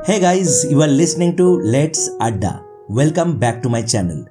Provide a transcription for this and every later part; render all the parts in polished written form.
Hey guys, you are listening to Let's Adda. Welcome back to my channel.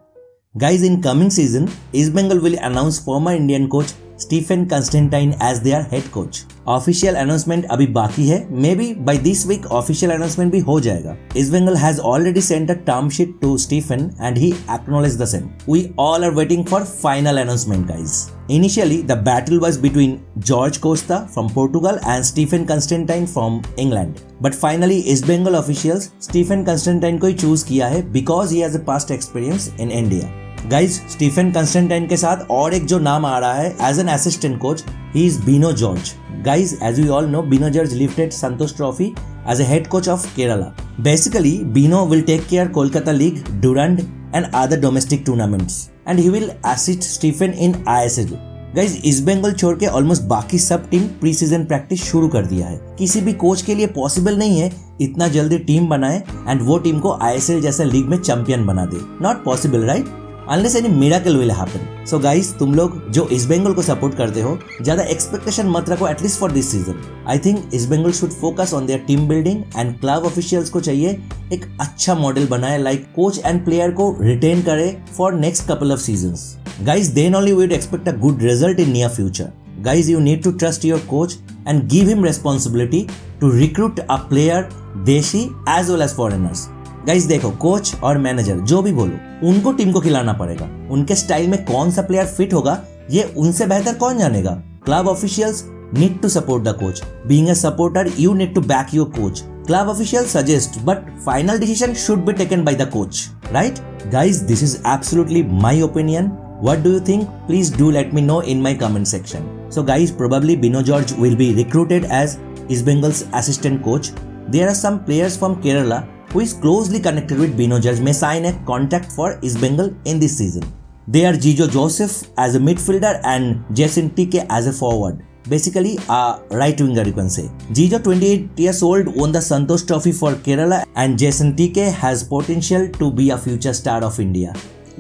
Guys, in coming season, East Bengal will announce former Indian coach Stephen Constantine as their head coach. Official announcement अभी बाकी है. Maybe by this week official announcement भी हो जाएगा. East Bengal has already sent a term sheet to Stephen and he acknowledged the same. We all are waiting for final announcement, guys. Initially, the battle was between George Costa from Portugal and Stephen Constantine from England. But finally, East Bengal officials Stephen Constantine को ही choose किया है because he has a past experience in India. Guys, Stephen Constantine के साथ और एक जो नाम आ रहा है as an assistant coach, he is Bino George. Guys, as we all know, Bino George lifted Santosh Trophy as a head coach of Kerala. Basically, Bino will take care Kolkata League, Durand and other domestic tournaments. And he will assist Stephen in ISL. Guys East Bengal छोड़ के almost बाकी सब team pre season practice शुरू कर दिया है. किसी भी कोच के लिए पॉसिबल नहीं है इतना जल्दी टीम बनाए एंड वो टीम को आईएसएल जैसा लीग में चैंपियन बना दे. Not possible, right? Unless any miracle will happen. So guys, तुम लोग जो ईस्ट बंगाल को सपोर्ट करते हो ज्यादा एक्सपेक्टेशन मत रखो at least for this season. I think East Bengal should focus on their team building and club officials को चाहिए एक अच्छा मॉडल बनाए, लाइक कोच एंड प्लेयर को रिटेन करे for next couple of seasons. Guys, then only we would expect a good result in near future. Guys, you need to trust your coach and give him responsibility to recruit a player देशी as well as foreigners. Guys, देखो coach और manager जो भी बोलो उनको team को खिलाना पड़ेगा. उनके स्टाइल में कौन सा प्लेयर फिट होगा ये उनसे बेहतर कौन जानेगा. Club officials need to support the coach. Being a supporter, you need to back your coach. Club officials suggest, but final decision should be taken by the coach. Right? Guys, this is absolutely my opinion. What do you think? Please do let me know in my comment section. So guys, probably Bino George will be recruited as East Bengal's assistant coach. There are some players from Kerala who is closely connected with Bino George may sign a contract for East Bengal in this season. They are Jijo Joseph as a midfielder and Jason TK as a forward. Basically a right winger, you can say. Jijo, 28 years old, won the Santosh Trophy for Kerala and Jason TK has potential to be a future star of India.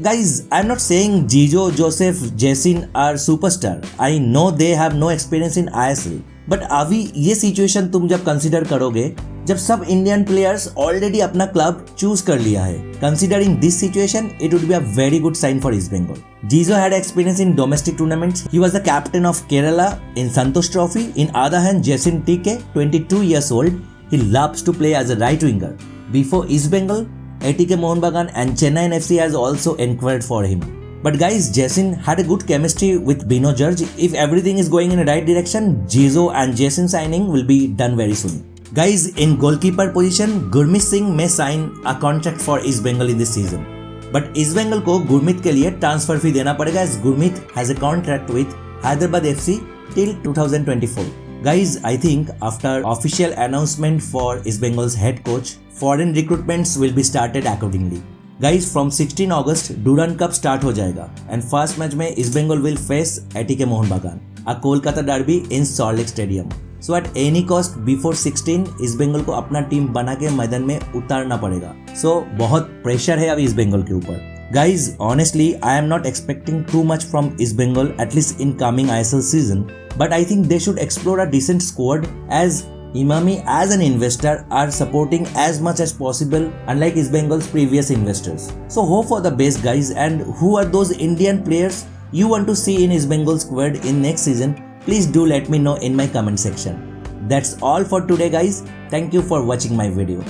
Guys, I'm not saying Jijo, Joseph, Jason are superstar. I know they have no experience in ISL. But अभी ये situation तुम जब consider करोगे जब सब Indian players already अपना club choose कर लिया है. Considering this situation, it would be a very good sign for East Bengal. Jijo had experience in domestic tournaments. He was the captain of Kerala in Santosh Trophy. In other hand, Jason TK, 22 years old, he loves to play as a right winger. Before East Bengal, ATK Mohun Bagan and Chennai FC has also inquired for him. But guys, Jason had a good chemistry with Bino George. If everything is going in the right direction, Jizo and Jason signing will be done very soon. Guys, in goalkeeper position, Gurmeet Singh may sign a contract for East Bengal in this season. But East Bengal को गुरमीत के लिए transfer fee देना पड़ेगा as Gurmeet has a contract with Hyderabad FC till 2024. Guys, I think after official announcement for East Bengal's head coach, foreign recruitments will be started accordingly. Guys, from 16 August, Durand Cup start हो जाएगा and first match में East Bengal will face ATK Mohun Bagan, a Kolkata derby in Salt Lake Stadium. So at any cost before 16, East Bengal को अपना team बना के मैदान में उतारना पड़ेगा. So बहुत प्रेशर है अभी East Bengal के ऊपर. Guys, honestly, I am not expecting too much from East Bengal at least in coming ISL season, but I think they should explore a decent squad as Imami as an investor are supporting as much as possible unlike East Bengal's previous investors. So hope for the best, guys. And who are those Indian players you want to see in East Bengal squad in next season? Please do let me know in my comment section. That's all for today, guys. Thank you for watching my video.